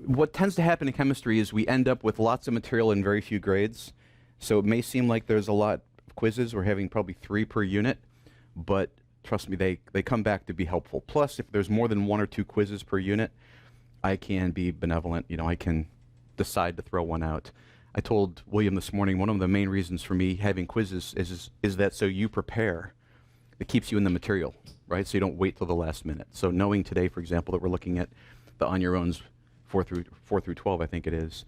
What tends to happen in chemistry is we end up with lots of material and very few grades. So it may seem like there's a lot of quizzes. We're having probably 3 per unit, but trust me, they come back to be helpful. Plus, if there's more than 1 or 2 quizzes per unit, I can be benevolent. You know, I can decide to throw one out. I told William this morning one of the main reasons for me having quizzes is that so you prepare. It keeps you in the material, right? So you don't wait till the last minute. So knowing today, for example, that we're looking at the on your owns 4 through 12, I think it is.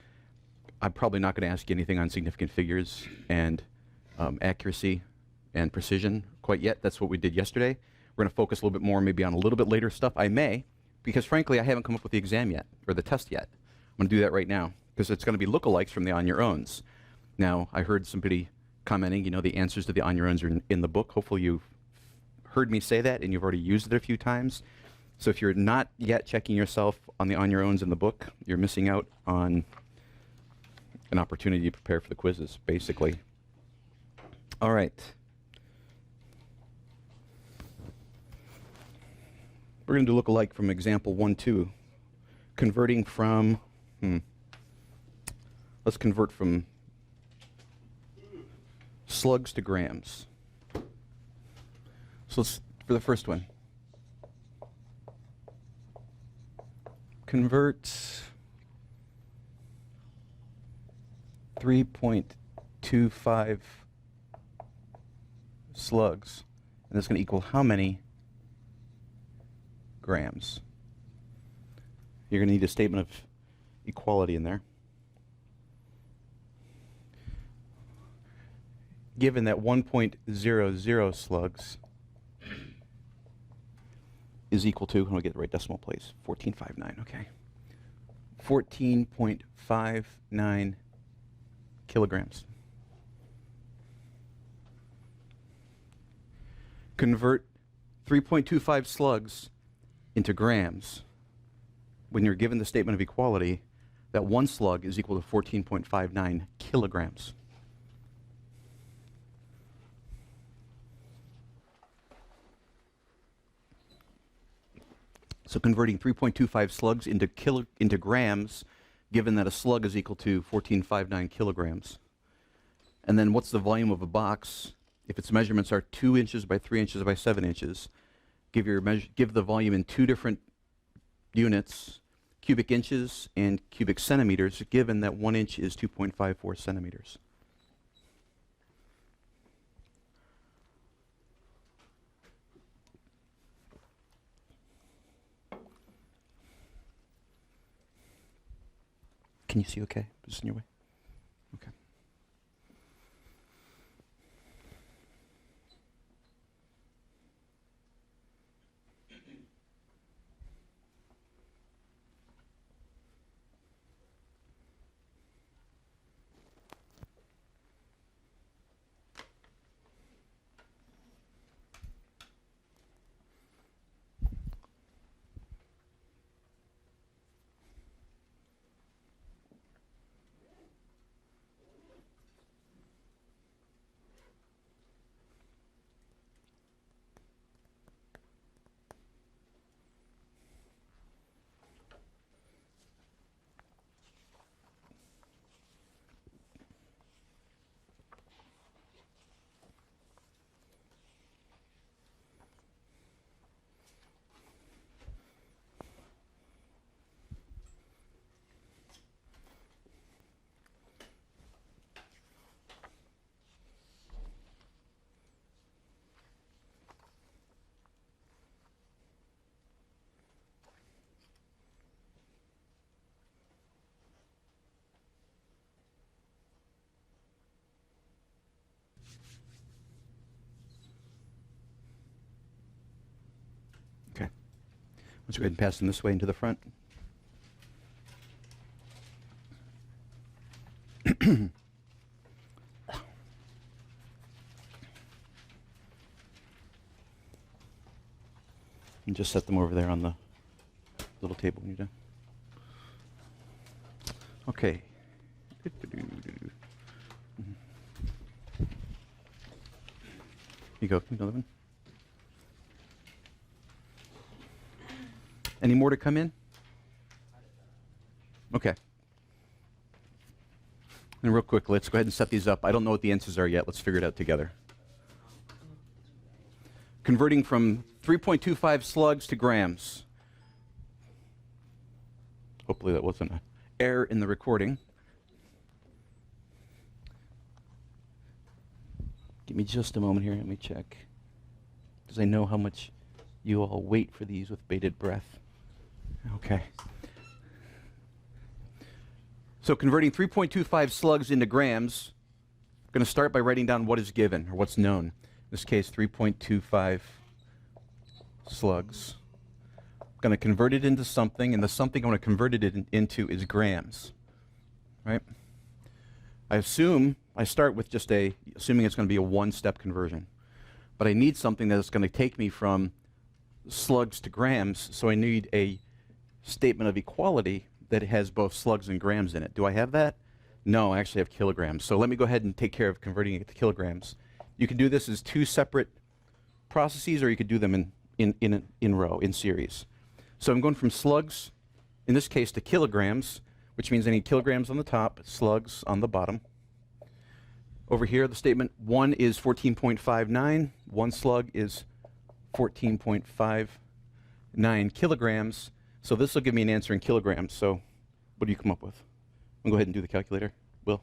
I'm probably not going to ask you anything on significant figures and accuracy and precision quite yet. That's what we did yesterday. We're going to focus a little bit more maybe on a little bit later stuff. I may, because frankly, I haven't come up with the exam yet, or the test yet. I'm going to do that right now, because it's going to be lookalikes from the on your owns. Now, I heard somebody commenting, you know, the answers to the on your owns are in the book. Hopefully you've heard me say that and you've already used it a few times. So if you're not yet checking yourself on the on your owns in the book, you're missing out on an opportunity to prepare for the quizzes, basically. All right. We're going to do lookalike from example 1-2. Converting from, let's convert from slugs to grams. So let's, for the first one, convert 3.25 slugs, and that's going to equal how many grams? You're going to need a statement of equality in there. Given that 1.00 slugs is equal to, I'm going to get the right decimal place, 1459, okay. 14.59 kilograms. Convert 3.25 slugs into grams. When you're given the statement of equality, that 1 slug is equal to 14.59 kilograms. So converting 3.25 slugs into grams, given that a slug is equal to 14.59 kilograms. And then what's the volume of a box? If its measurements are 2 inches by 3 inches by 7 inches, give the volume in 2 different units, cubic inches and cubic centimeters, given that 1 inch is 2.54 centimeters. Can you see okay? Is this in your way? Okay. Let's go ahead and pass them this way into the front. And just set them over there on the little table when you're done. Okay. You go. Another one. Any more to come in? Okay. And real quick, let's go ahead and set these up. I don't know what the answers are yet. Let's figure it out together. Converting from 3.25 slugs to grams. Hopefully that wasn't an error in the recording. Give me just a moment here. Let me check. Because I know how much you all wait for these with bated breath. Okay. So converting 3.25 slugs into grams, I'm going to start by writing down what is given, or what's known. In this case, 3.25 slugs. I'm going to convert it into something, and the something I want to convert it into is grams. Right? I start with just assuming it's going to be a one-step conversion. But I need something that's going to take me from slugs to grams, so I need a statement of equality that has both slugs and grams in it. Do I have that? No, I actually have kilograms. So let me go ahead and take care of converting it to kilograms. You can do this as two separate processes, or you could do them in series. So I'm going from slugs, in this case, to kilograms, which means I need kilograms on the top, slugs on the bottom. Over here, the statement 1 is 14.59. 1 slug is 14.59 kilograms. So this will give me an answer in kilograms. So what do you come up with? I'll go ahead and do the calculator. Will,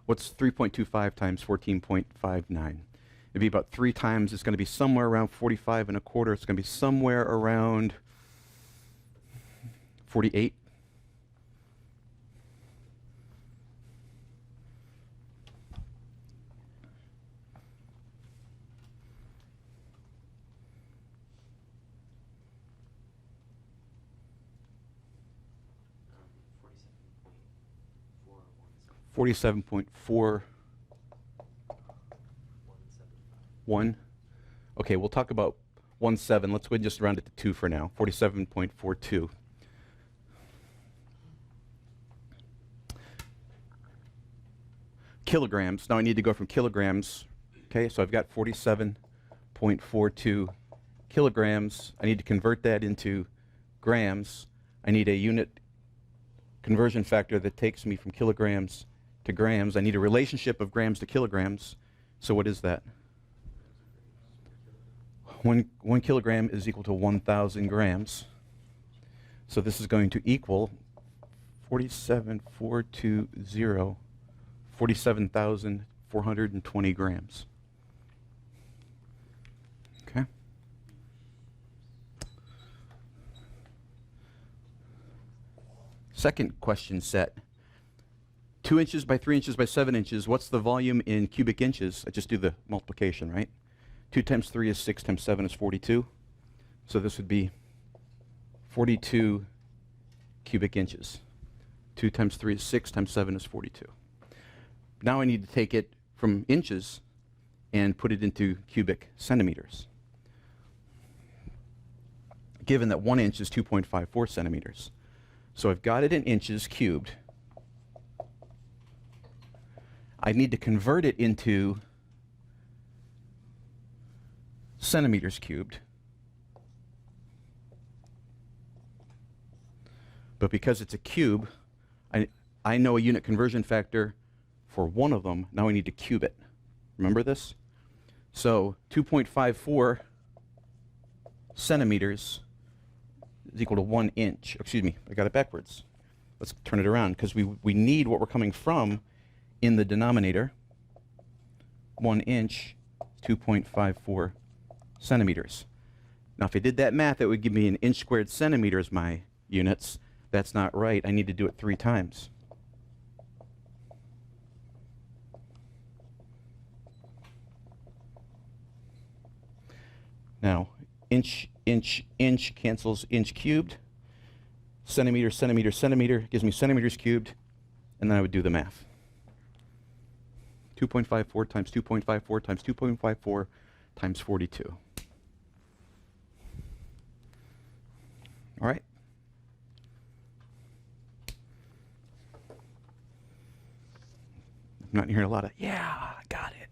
what's 3.25 times 14.59? It'd be about 3 times. It's going to be somewhere around 45 and a quarter. It's going to be somewhere around 48. $47.41. Okay, we'll talk about 1.7. Let's go ahead and just round it to 2 for now. 47.42. Kilograms. Now I need to go from kilograms. Okay, so I've got 47.42 kilograms. I need to convert that into grams. I need a unit conversion factor that takes me from kilograms to grams. I need a relationship of grams to kilograms. So what is that? One kilogram is equal to 1,000 grams. So this is going to equal 47,420 grams. Okay. Second question set. 2 inches by 3 inches by 7 inches. What's the volume in cubic inches? I just do the multiplication, right? 2 times 3 is 6 times 7 is 42. So this would be 42 cubic inches. 2 times 3 is 6 times 7 is 42. Now I need to take it from inches and put it into cubic centimeters. Given that 1 inch is 2.54 centimeters. So I've got it in inches cubed. I need to convert it into centimeters cubed. But because it's a cube, I know a unit conversion factor for one of them. Now I need to cube it. Remember this? So 2.54 centimeters is equal to 1 inch. Excuse me, I got it backwards. Let's turn it around, because we need what we're coming from in the denominator. 1 inch, 2.54 centimeters. Now if I did that math, it would give me an inch squared centimeter as my units. That's not right. I need to do it 3 times. Now, inch cancels inch cubed. Centimeter, centimeter, centimeter gives me centimeters cubed. And then I would do the math. 2.54 times 2.54 times 2.54 times 42. All right. I'm not hearing a lot of, yeah, I got it.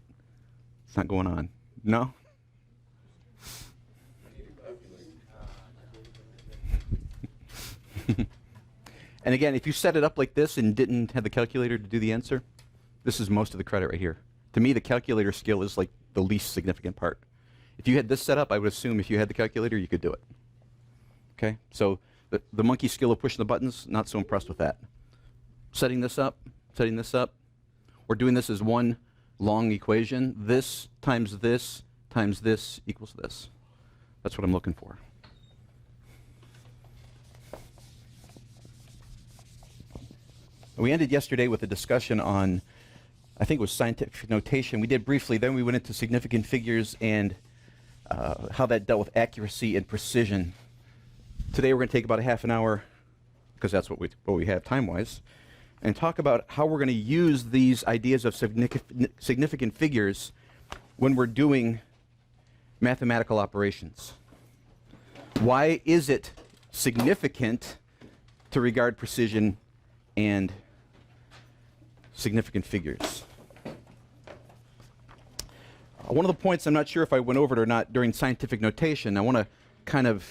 It's not going on. No? And again, if you set it up like this and didn't have the calculator to do the answer, this is most of the credit right here. To me, the calculator skill is like the least significant part. If you had this set up, I would assume if you had the calculator, you could do it. Okay, so the monkey skill of pushing the buttons, not so impressed with that. Setting this up, we're doing this as one long equation. This times this equals this. That's what I'm looking for. We ended yesterday with a discussion on, I think it was scientific notation. We did briefly, then we went into significant figures and how that dealt with accuracy and precision. Today we're going to take about a half an hour, because that's what we have time-wise, and talk about how we're going to use these ideas of significant figures when we're doing mathematical operations. Why is it significant to regard precision and significant figures? One of the points, I'm not sure if I went over it or not during scientific notation, I want to kind of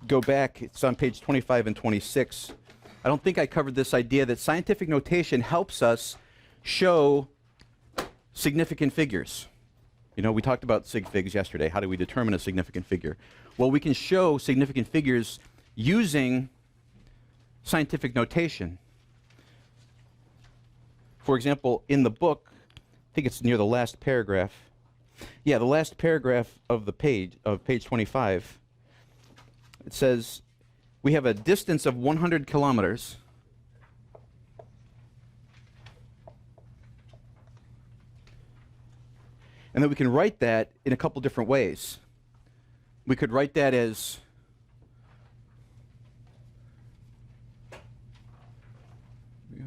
go back. It's on page 25 and 26. I don't think I covered this idea that scientific notation helps us show significant figures. You know, we talked about sig figs yesterday. How do we determine a significant figure? Well, we can show significant figures using scientific notation. For example, in the book, I think it's near the last paragraph. Yeah, the last paragraph of the page, of page 25, it says, we have a distance of 100 kilometers. And then we can write that in a couple different ways. We could write that as yeah,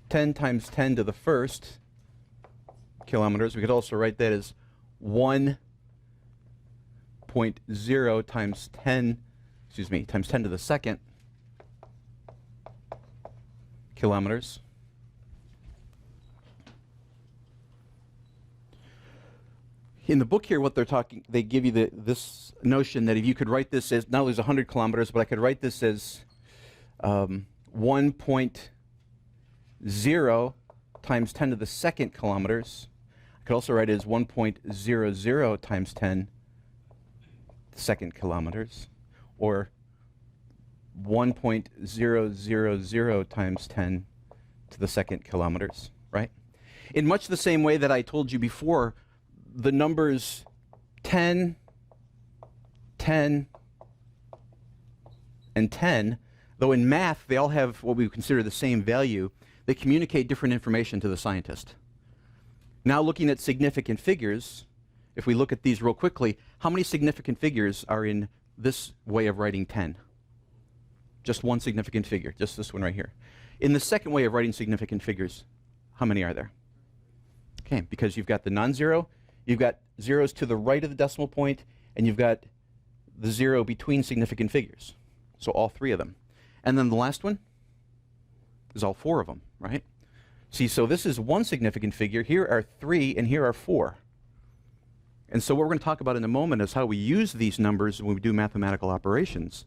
10 times 10 to the first kilometers. We could also write that as 1.0 times 10, times 10 to the second kilometers. In the book here, what they're talking, they give you this notion that if you could write this as, not only as 100 kilometers, but I could write this as 1.0 times 10 to the second kilometers. I could also write it as 1.00 times 10 second kilometers, or 1.000 times 10 to the second kilometers, right? In much the same way that I told you before, the numbers 10, 10, and 10, though in math they all have what we consider the same value, they communicate different information to the scientist. Now looking at significant figures, if we look at these real quickly, how many significant figures are in this way of writing 10? Just one significant figure, just this one right here. In the second way of writing significant figures, how many are there? Okay, because you've got the non-zero, you've got zeros to the right of the decimal point, and you've got the zero between significant figures. So all three of them. And then the last one is all four of them, right? See, so this is one significant figure. Here are three, and here are four. And so what we're going to talk about in a moment is how we use these numbers when we do mathematical operations.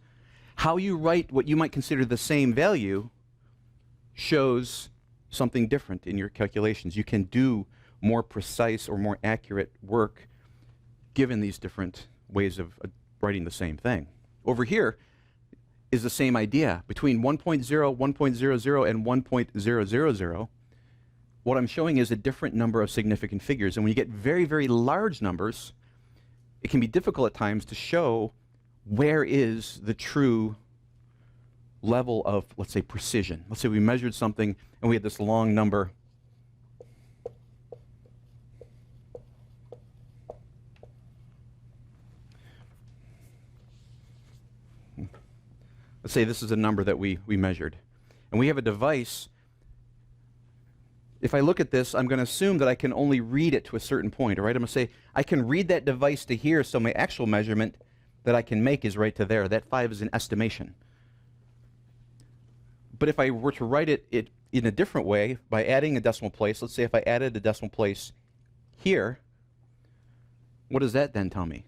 How you write what you might consider the same value shows something different in your calculations. You can do more precise or more accurate work given these different ways of writing the same thing. Over here is the same idea. Between 1.0, 1.00, and 1.000, what I'm showing is a different number of significant figures. And when you get very, very large numbers, it can be difficult at times to show where is the true level of, let's say, precision. Let's say we measured something and we had this long number. Let's say this is a number that we measured. And we have a device. If I look at this, I'm going to assume that I can only read it to a certain point, all right? I'm going to say I can read that device to here, so my actual measurement that I can make is right to there. That 5 is an estimation. But if I were to write it in a different way, by adding a decimal place, let's say if I added a decimal place here, what does that then tell me?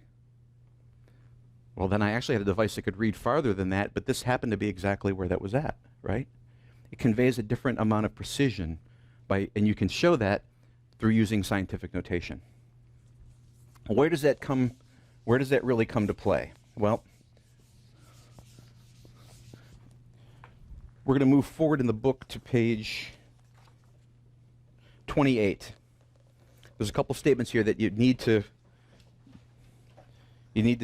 Well, then I actually had a device that could read farther than that, but this happened to be exactly where that was at, right? It conveys a different amount of precision and you can show that through using scientific notation. Where does that really come to play? Well, we're going to move forward in the book to page 28. There's a couple statements here that you need to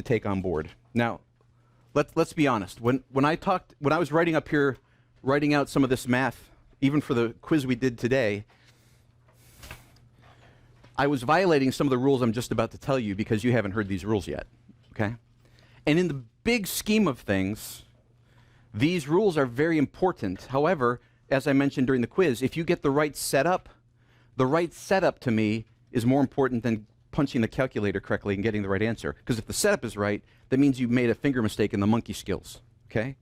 take on board. Now, let's be honest. When I was writing up here, writing out some of this math, even for the quiz we did today, I was violating some of the rules I'm just about to tell you because you haven't heard these rules yet, okay? And in the big scheme of things, these rules are very important. However, as I mentioned during the quiz, if you get the right setup to me is more important than punching the calculator correctly and getting the right answer. Because if the setup is right, that means you made a finger mistake in the monkey skills, okay?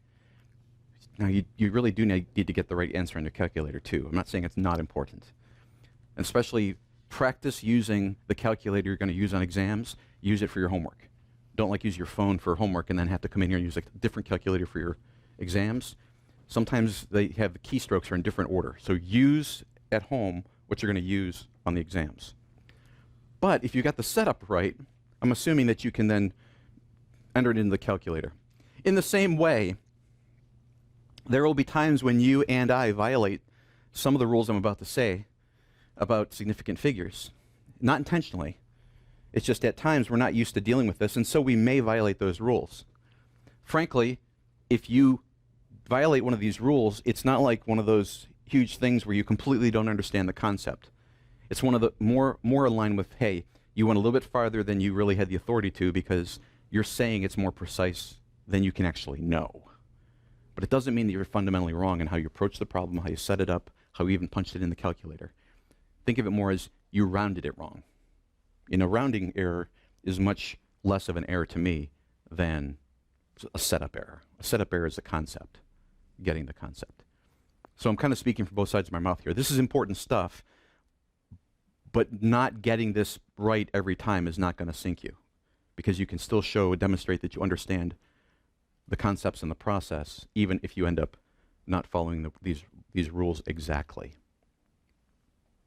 Now, you really do need to get the right answer on your calculator, too. I'm not saying it's not important. And especially practice using the calculator you're going to use on exams. Use it for your homework. Don't use your phone for homework and then have to come in here and use a different calculator for your exams. Sometimes they have the keystrokes are in different order. So use at home what you're going to use on the exams. But if you got the setup right, I'm assuming that you can then enter it into the calculator. In the same way, there will be times when you and I violate some of the rules I'm about to say about significant figures. Not intentionally. It's just at times we're not used to dealing with this, and so we may violate those rules. Frankly, if you violate one of these rules, it's not like one of those huge things where you completely don't understand the concept. It's one of the more aligned with, hey, you went a little bit farther than you really had the authority to because you're saying it's more precise than you can actually know. But it doesn't mean that you're fundamentally wrong in how you approach the problem, how you set it up, how you even punched it in the calculator. Think of it more as you rounded it wrong. A rounding error is much less of an error to me than a setup error. A setup error is a concept, getting the concept. So I'm kind of speaking from both sides of my mouth here. This is important stuff, but not getting this right every time is not going to sink you, because you can still demonstrate that you understand the concepts in the process, even if you end up not following these rules exactly.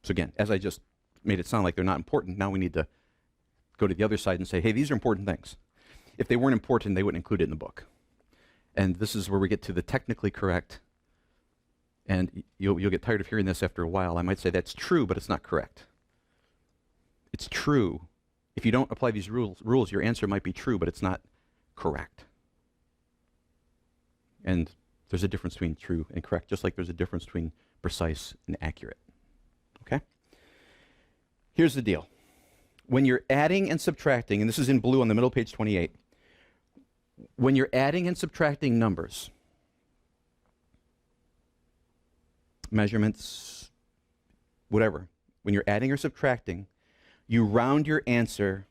So again, as I just made it sound like they're not important, now we need to go to the other side and say, hey, these are important things. If they weren't important, they wouldn't include it in the book. And this is where we get to the technically correct, and you'll get tired of hearing this after a while. I might say that's true, but it's not correct. It's true. If you don't apply these rules, your answer might be true, but it's not correct. And there's a difference between true and correct, just like there's a difference between precise and accurate. Okay? Here's the deal. When you're adding and subtracting, and this is in blue on the middle of page 28, when you're adding and subtracting numbers, measurements, whatever, when you're adding or subtracting, you round your answer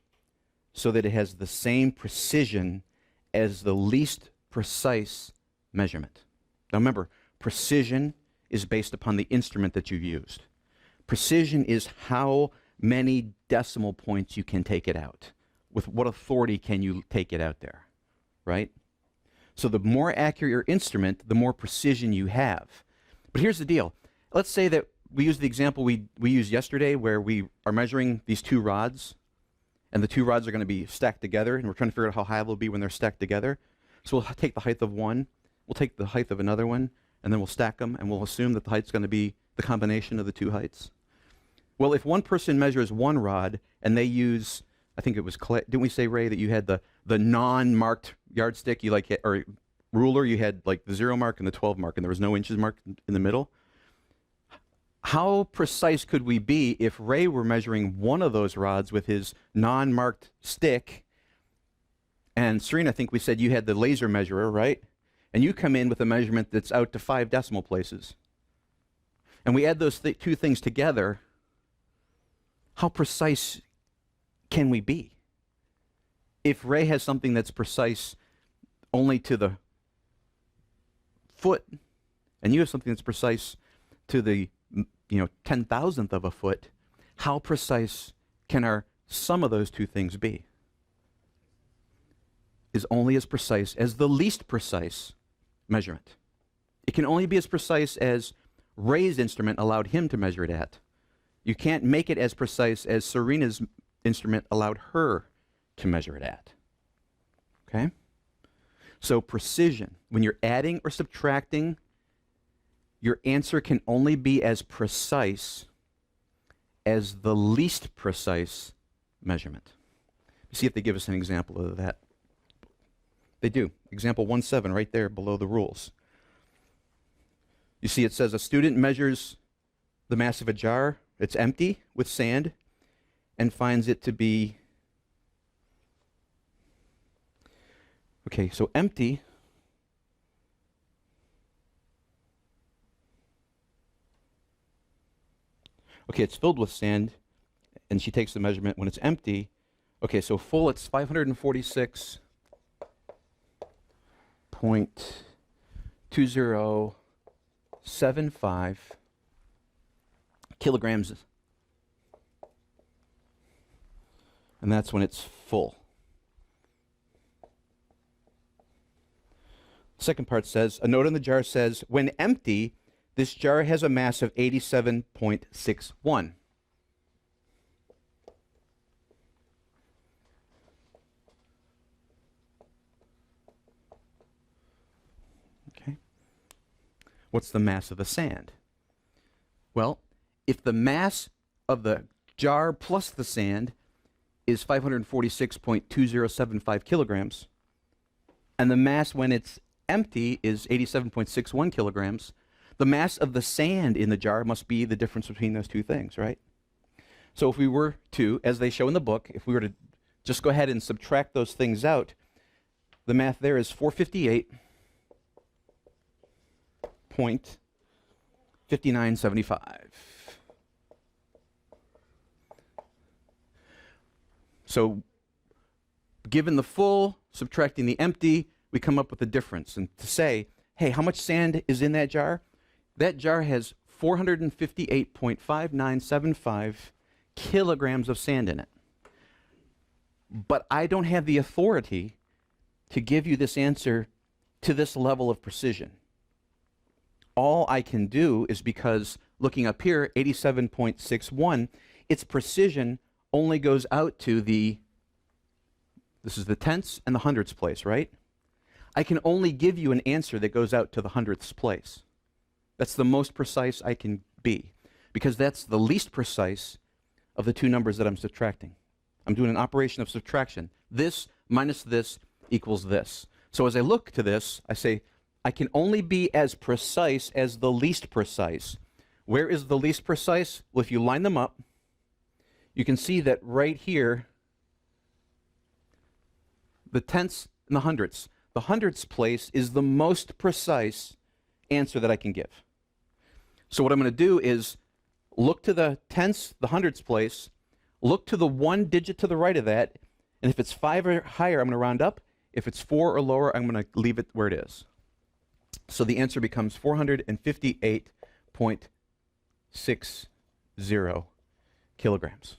so that it has the same precision as the least precise measurement. Now remember, precision is based upon the instrument that you've used. Precision is how many decimal points you can take it out. With what authority can you take it out there, right? So the more accurate your instrument, the more precision you have. But here's the deal. Let's say that we use the example we used yesterday where we are measuring these two rods, and the two rods are going to be stacked together, and we're trying to figure out how high they'll be when they're stacked together. So we'll take the height of one, we'll take the height of another one, and then we'll stack them, and we'll assume that the height's going to be the combination of the two heights. Well, if one person measures one rod, and they use, I think it was, didn't we say, Ray, that you had the non-marked yardstick, or ruler, you had like the 0 mark and the 12 mark, and there was no inches marked in the middle? How precise could we be if Ray were measuring one of those rods with his non-marked stick, and Serena, I think we said you had the laser measurer, right? And you come in with a measurement that's out to 5 decimal places. And we add those two things together, how precise can we be? If Ray has something that's precise only to the foot, and you have something that's precise to the 10,000th of a foot, how precise can our sum of those two things be? is only as precise as the least precise measurement. It can only be as precise as Ray's instrument allowed him to measure it at. You can't make it as precise as Serena's instrument allowed her to measure it at. Okay? So precision, when you're adding or subtracting, your answer can only be as precise as the least precise measurement. See if they give us an example of that. They do. Example 1.7 right there below the rules. You see it says a student measures the mass of a jar. It's empty with sand and finds it to be, okay, so empty. Okay, it's filled with sand, and she takes the measurement when it's empty. Okay, so full, it's 546.2075 kilograms. And that's when it's full. The second part says, a note on the jar says, when empty, this jar has a mass of 87.61. Okay. What's the mass of the sand? Well, if the mass of the jar plus the sand is 546.2075 kilograms, and the mass when it's empty is 87.61 kilograms, the mass of the sand in the jar must be the difference between those two things, right? So if we were to, as they show in the book, if we were to just go ahead and subtract those things out, the math there is 458.5975. So given the full, subtracting the empty, we come up with the difference. And to say, hey, how much sand is in that jar? That jar has 458.5975 kilograms of sand in it. But I don't have the authority to give you this answer to this level of precision. All I can do is, because looking up here, 87.61, its precision only goes out to this is the tenths and the hundredths place, right? I can only give you an answer that goes out to the hundredths place. That's the most precise I can be, because that's the least precise of the two numbers that I'm subtracting. I'm doing an operation of subtraction. This minus this equals this. So as I look to this, I say, I can only be as precise as the least precise. Where is the least precise? Well, if you line them up, you can see that right here, the tenths and the hundredths. The hundredths place is the most precise answer that I can give. So what I'm going to do is look to the tenths, the hundredths place, look to the one digit to the right of that, and if it's 5 or higher, I'm going to round up. If it's 4 or lower, I'm going to leave it where it is. So the answer becomes 458.60 kilograms.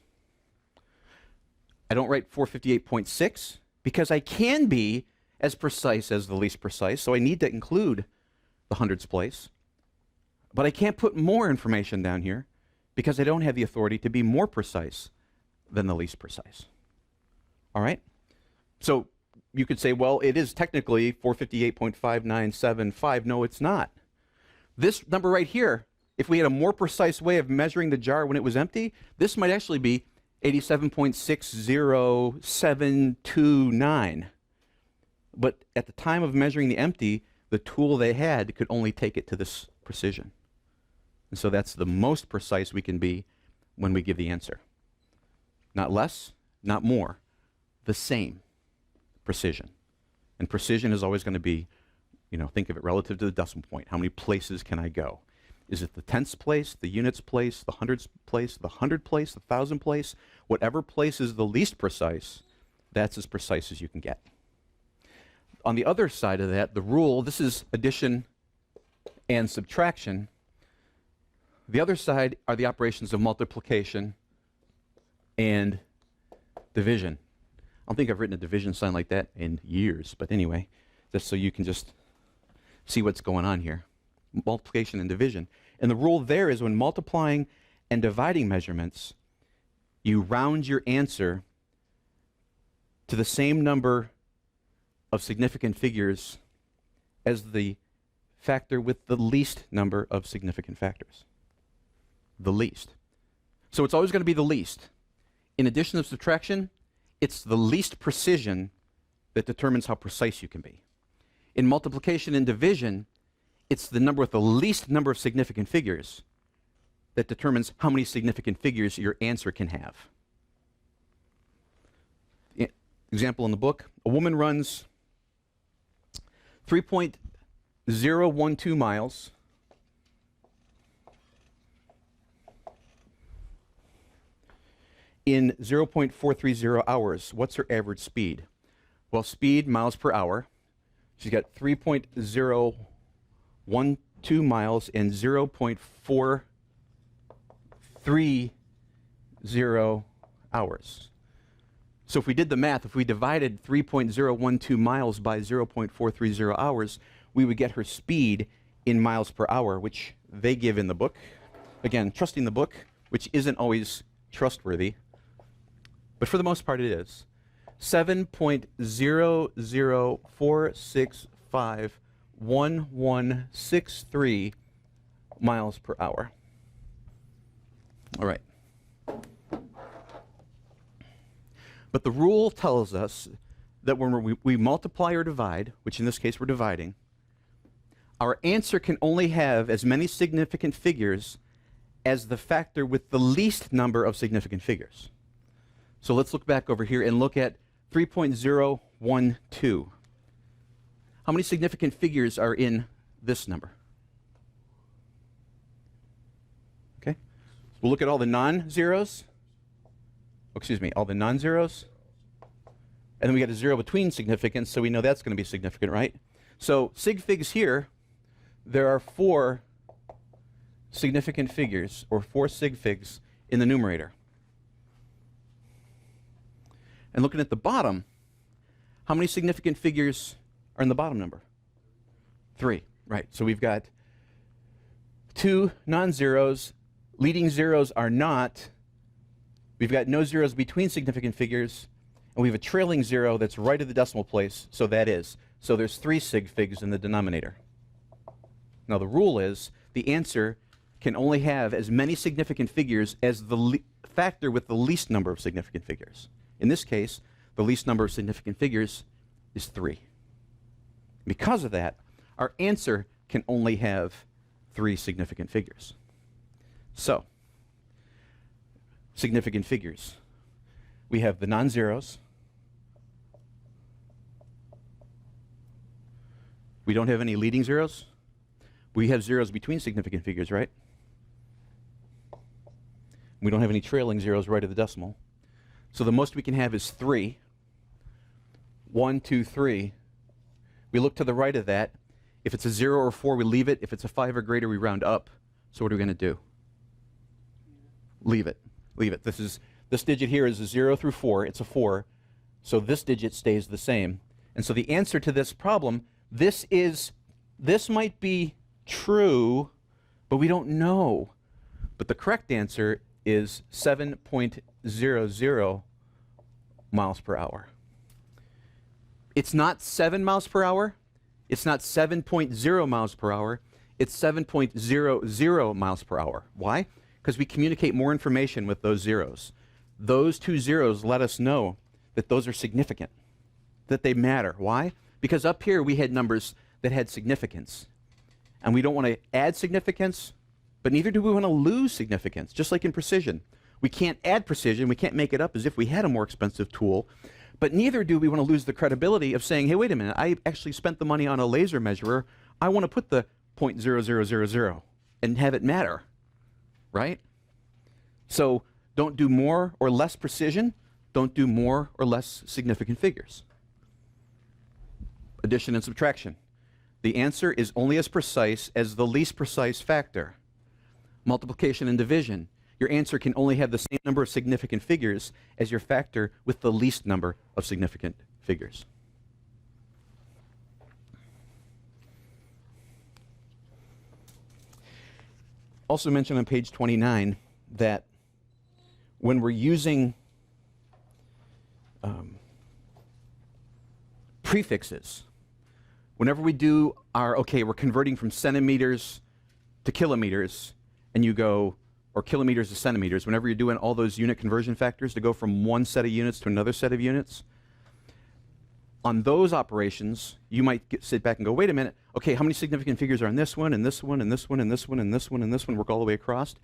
I don't write 458.6 because I can be as precise as the least precise, so I need to include the hundredths place. But I can't put more information down here because I don't have the authority to be more precise than the least precise. All right? So you could say, well, it is technically 458.5975. No, it's not. This number right here, if we had a more precise way of measuring the jar when it was empty, this might actually be 87.60729. But at the time of measuring the empty, the tool they had could only take it to this precision. And so that's the most precise we can be when we give the answer. Not less, not more, the same precision. And precision is always going to be, think of it relative to the decimal point. How many places can I go? Is it the tenths place, the units place, the hundredths place, the hundred place, the thousand place? Whatever place is the least precise, that's as precise as you can get. On the other side of that, the rule, this is addition and subtraction. The other side are the operations of multiplication and division. don't think I've written a division sign like that in years, but anyway, just so you can just see what's going on here. Multiplication and division. And the rule there is when multiplying and dividing measurements, you round your answer to the same number of significant figures as the factor with the least number of significant factors. The least. So it's always going to be the least. In addition to subtraction, it's the least precision that determines how precise you can be. In multiplication and division, it's the number with the least number of significant figures that determines how many significant figures your answer can have. Example in the book, a woman runs 3.012 miles in 0.430 hours. What's her average speed? Well, speed, miles per hour. She's got 3.012 miles in 0.430 hours. So if we did the math, if we divided 3.012 miles by 0.430 hours, we would get her speed in miles per hour, which they give in the book. Again, trusting the book, which isn't always trustworthy, but for the most part it is. 7.004651163 miles per hour. All right. But the rule tells us that when we multiply or divide, which in this case we're dividing, our answer can only have as many significant figures as the factor with the least number of significant figures. So let's look back over here and look at 3.012. How many significant figures are in this number? Okay. We'll look at all the non-zeros. All the non-zeros. And then we got a zero between significance, so we know that's going to be significant, right? So sig figs here, there are 4 significant figures, or 4 sig figs in the numerator. And looking at the bottom, how many significant figures are in the bottom number? 3, right. So we've got 2 non-zeros. Leading zeros are not. We've got no zeros between significant figures, and we have a trailing 0 that's right at the decimal place, so that is. So there's 3 sig figs in the denominator. Now the rule is the answer can only have as many significant figures as the factor with the least number of significant figures. In this case, the least number of significant figures is 3. Because of that, our answer can only have 3 significant figures. So, significant figures. We have the non-zeros. We don't have any leading zeros. We have zeros between significant figures, right? We don't have any trailing zeros right at the decimal. So the most we can have is 3. 1, 2, 3. We look to the right of that. If it's a 0 or 4, we leave it. If it's a 5 or greater, we round up. So what are we going to do? Leave it. Leave it. This digit here is a 0 through 4. It's a 4. So this digit stays the same. And so the answer to this problem, this might be true, but we don't know. But the correct answer is 7.00 miles per hour. It's not 7 miles per hour. It's not 7.0 miles per hour. It's 7.00 miles per hour. Why? Because we communicate more information with those zeros. Those 2 zeros let us know that those are significant, that they matter. Why? Because up here we had numbers that had significance. And we don't want to add significance, but neither do we want to lose significance, just like in precision. We can't add precision, we can't make it up as if we had a more expensive tool, but neither do we want to lose the credibility of saying, hey, wait a minute, I actually spent the money on a laser measurer, I want to put the 0.0000 and have it matter, right? So don't do more or less precision, don't do more or less significant figures. Addition and subtraction. The answer is only as precise as the least precise factor. Multiplication and division. your answer can only have the same number of significant figures as your factor with the least number of significant figures. Also mentioned on page 29 that when we're using prefixes, whenever we do our, okay, we're converting from centimeters to kilometers, and you go, or kilometers to centimeters, whenever you're doing all those unit conversion factors to go from one set of units to another set of units, on those operations, you might sit back and go, wait a minute, okay, how many significant figures are in this one, and this one, and this one, and this one, and this one, and this one, work all the way across?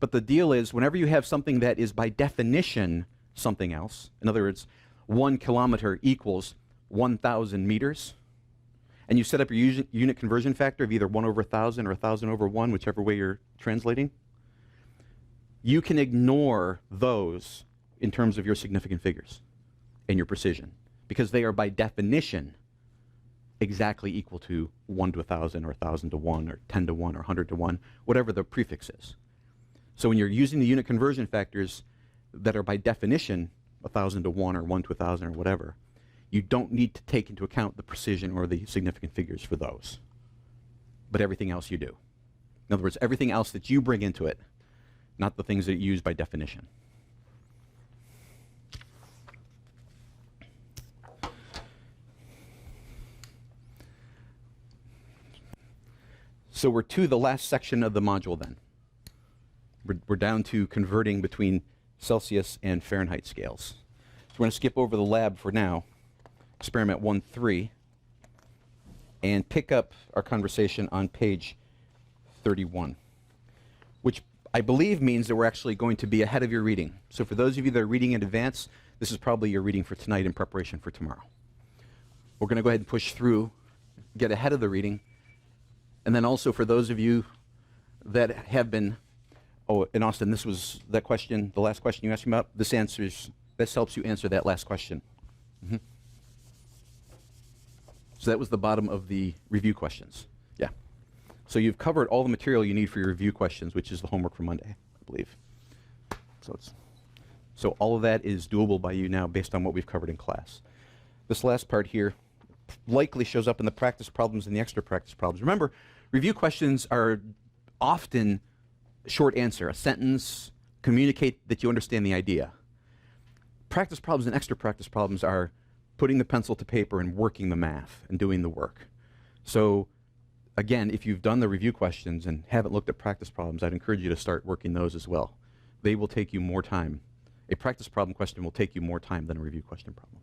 But the deal is, whenever you have something that is by definition something else, in other words, 1 kilometer equals 1,000 meters, and you set up your unit conversion factor of either 1 over 1,000 or 1,000 over 1, whichever way you're translating, you can ignore those in terms of your significant figures and your precision, because they are by definition exactly equal to 1 to 1,000 or 1,000 to 1 or 10 to 1 or 100 to 1, whatever the prefix is. So when you're using the unit conversion factors that are by definition 1,000 to 1 or 1 to 1,000 or whatever, you don't need to take into account the precision or the significant figures for those. But everything else you do. In other words, everything else that you bring into it, not the things that you use by definition. So we're to the last section of the module then. We're down to converting between Celsius and Fahrenheit scales. So we're going to skip over the lab for now, experiment 1.3, and pick up our conversation on page 31, which I believe means that we're actually going to be ahead of your reading. So for those of you that are reading in advance, this is probably your reading for tonight in preparation for tomorrow. We're going to go ahead and push through, get ahead of the reading, and then also for those of you that have been, oh, and Austin, this was that question, the last question you asked me about, this helps you answer that last question. Mm-hmm. So that was the bottom of the review questions. Yeah. So you've covered all the material you need for your review questions, which is the homework for Monday, I believe. So all of that is doable by you now based on what we've covered in class. This last part here likely shows up in the practice problems and the extra practice problems. Remember, review questions are often short answer, a sentence, communicate that you understand the idea. Practice problems and extra practice problems are putting the pencil to paper and working the math and doing the work. So again, if you've done the review questions and haven't looked at practice problems, I'd encourage you to start working those as well. They will take you more time. A practice problem question will take you more time than a review question problem.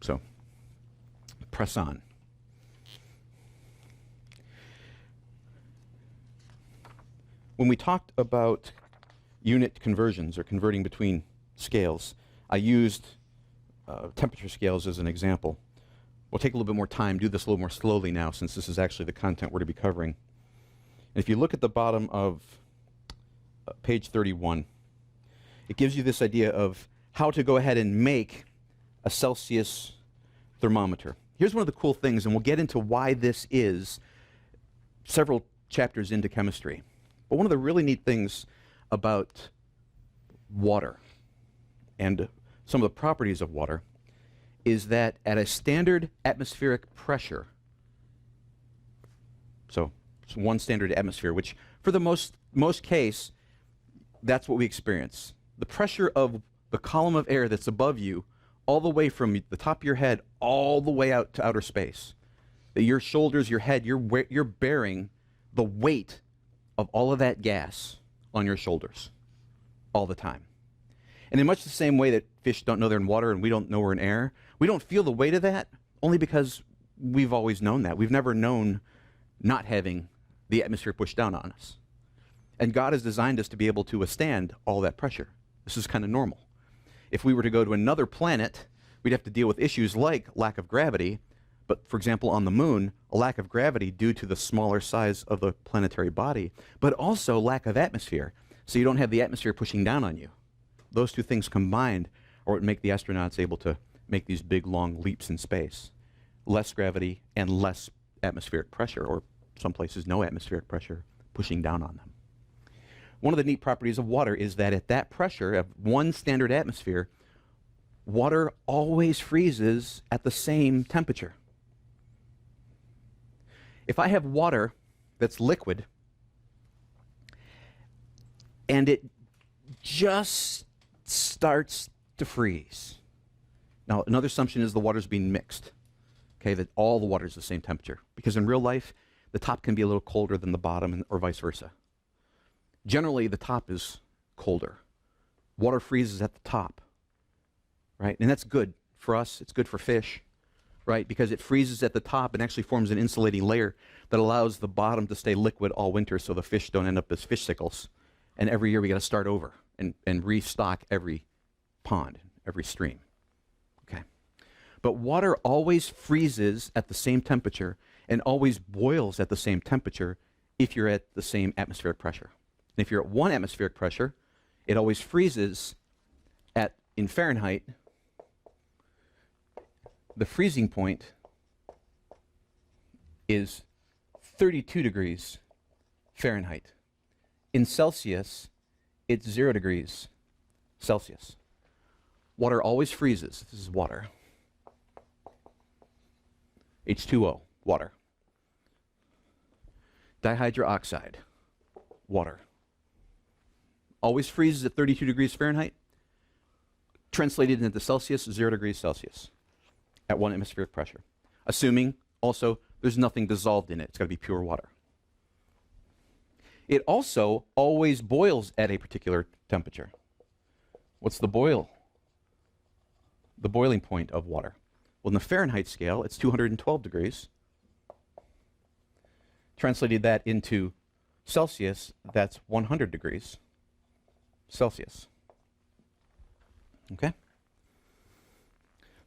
So press on. When we talked about unit conversions or converting between scales, I used temperature scales as an example. We'll take a little bit more time, do this a little more slowly now since this is actually the content we're to be covering. And if you look at the bottom of page 31, it gives you this idea of how to go ahead and make a Celsius thermometer. Here's one of the cool things, and we'll get into why this is several chapters into chemistry. But one of the really neat things about water and some of the properties of water is that at a standard atmospheric pressure, so it's one standard atmosphere, which for the most case, that's what we experience. The pressure of the column of air that's above you, all the way from the top of your head, all the way out to outer space. That your shoulders, your head, you're bearing the weight of all of that gas on your shoulders all the time. And in much the same way that fish don't know they're in water and we don't know we're in air, we don't feel the weight of that only because we've always known that. We've never known not having the atmosphere pushed down on us. And God has designed us to be able to withstand all that pressure. This is kind of normal. If we were to go to another planet, we'd have to deal with issues like lack of gravity. But for example, on the moon, a lack of gravity due to the smaller size of the planetary body, but also lack of atmosphere. So you don't have the atmosphere pushing down on you. Those two things combined are what make the astronauts able to make these big, long leaps in space. Less gravity and less atmospheric pressure, or some places no atmospheric pressure pushing down on them. One of the neat properties of water is that at that pressure of 1 standard atmosphere, water always freezes at the same temperature. If I have water that's liquid and it just starts to freeze. Now, another assumption is the water's being mixed, okay, that all the water is the same temperature. Because in real life, the top can be a little colder than the bottom or vice versa. Generally, the top is colder. Water freezes at the top, right? And that's good for us. It's good for fish, right? Because it freezes at the top and actually forms an insulating layer that allows the bottom to stay liquid all winter so the fish don't end up as fish sickles. And every year we got to start over and restock every pond, every stream. Okay. But water always freezes at the same temperature and always boils at the same temperature if you're at the same atmospheric pressure. And if you're at 1 atmospheric pressure, it always freezes at, in Fahrenheit, the freezing point is 32 degrees Fahrenheit. In Celsius, it's 0 degrees Celsius. Water always freezes. This is water. H2O, water. Dihydroxide, water. Always freezes at 32 degrees Fahrenheit. Translated into Celsius, 0 degrees Celsius at 1 atmospheric pressure. Assuming also there's nothing dissolved in it. It's got to be pure water. It also always boils at a particular temperature. What's the boil? The boiling point of water. Well, in the Fahrenheit scale, it's 212 degrees. Translated that into Celsius, that's 100 degrees Celsius. Okay?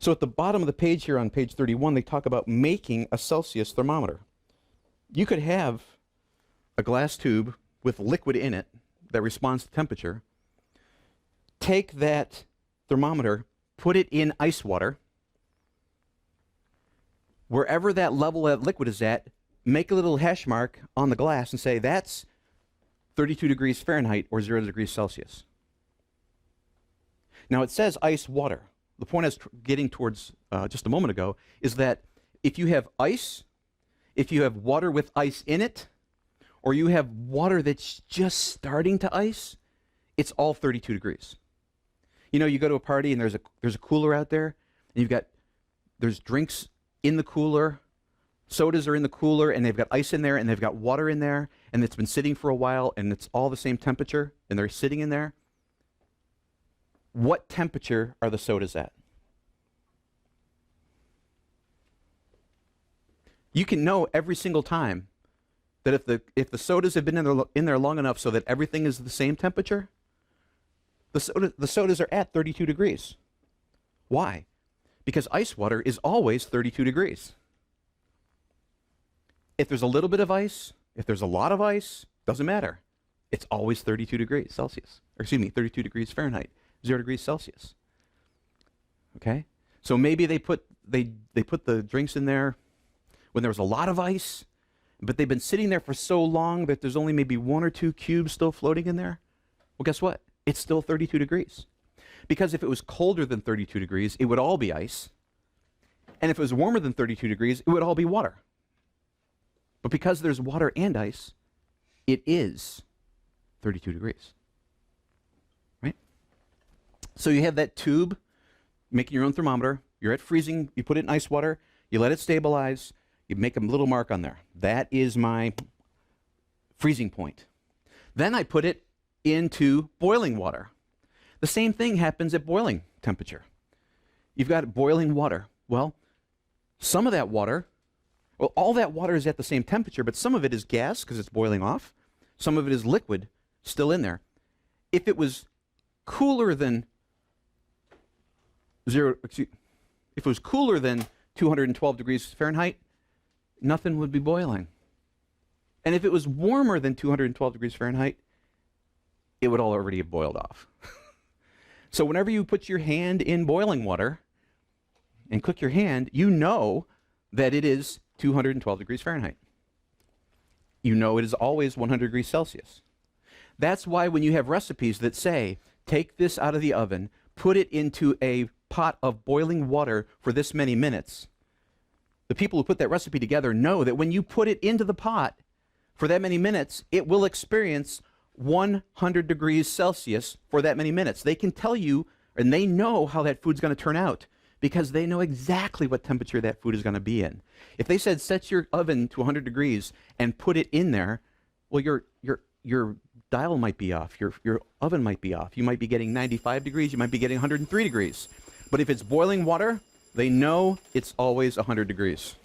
So at the bottom of the page here on page 31, they talk about making a Celsius thermometer. You could have a glass tube with liquid in it that responds to temperature. Take that thermometer, put it in ice water. Wherever that level of liquid is at, make a little hash mark on the glass and say that's 32 degrees Fahrenheit or 0 degrees Celsius. Now it says ice water. The point I was getting towards just a moment ago is that if you have ice, if you have water with ice in it, or you have water that's just starting to ice, it's all 32 degrees. You know, you go to a party and there's a cooler out there, and there's drinks in the cooler, sodas are in the cooler, and they've got ice in there, and they've got water in there, and it's been sitting for a while, and it's all the same temperature, and they're sitting in there. What temperature are the sodas at? You can know every single time that if the sodas have been in there long enough so that everything is the same temperature, the sodas are at 32 degrees. Why? Because ice water is always 32 degrees. If there's a little bit of ice, if there's a lot of ice, doesn't matter. It's always 32 degrees Celsius. Or excuse me, 32 degrees Fahrenheit, 0 degrees Celsius. Okay? So maybe they put the drinks in there when there was a lot of ice, but they've been sitting there for so long that there's only maybe 1 or 2 cubes still floating in there. Well, guess what? It's still 32 degrees. Because if it was colder than 32 degrees, it would all be ice. And if it was warmer than 32 degrees, it would all be water. But because there's water and ice, it is 32 degrees. Right? So you have that tube, making your own thermometer. You're at freezing. You put it in ice water. You let it stabilize. You make a little mark on there. That is my freezing point. Then I put it into boiling water. The same thing happens at boiling temperature. You've got boiling water. Well, some of that water, well, all that water is at the same temperature, but some of it is gas because it's boiling off. Some of it is liquid still in there. If it was cooler than 212 degrees Fahrenheit, nothing would be boiling. And if it was warmer than 212 degrees Fahrenheit, it would all already have boiled off. So whenever you put your hand in boiling water and cook your hand, you know that it is 212 degrees Fahrenheit. You know it is always 100 degrees Celsius. That's why when you have recipes that say, take this out of the oven, put it into a pot of boiling water for this many minutes, the people who put that recipe together know that when you put it into the pot for that many minutes, it will experience 100 degrees Celsius for that many minutes. They can tell you, and they know how that food's going to turn out because they know exactly what temperature that food is going to be in. If they said set your oven to 100 degrees and put it in there, well, your dial might be off. Your oven might be off. You might be getting 95 degrees. You might be getting 103 degrees. But if it's boiling water, they know it's always 100 degrees.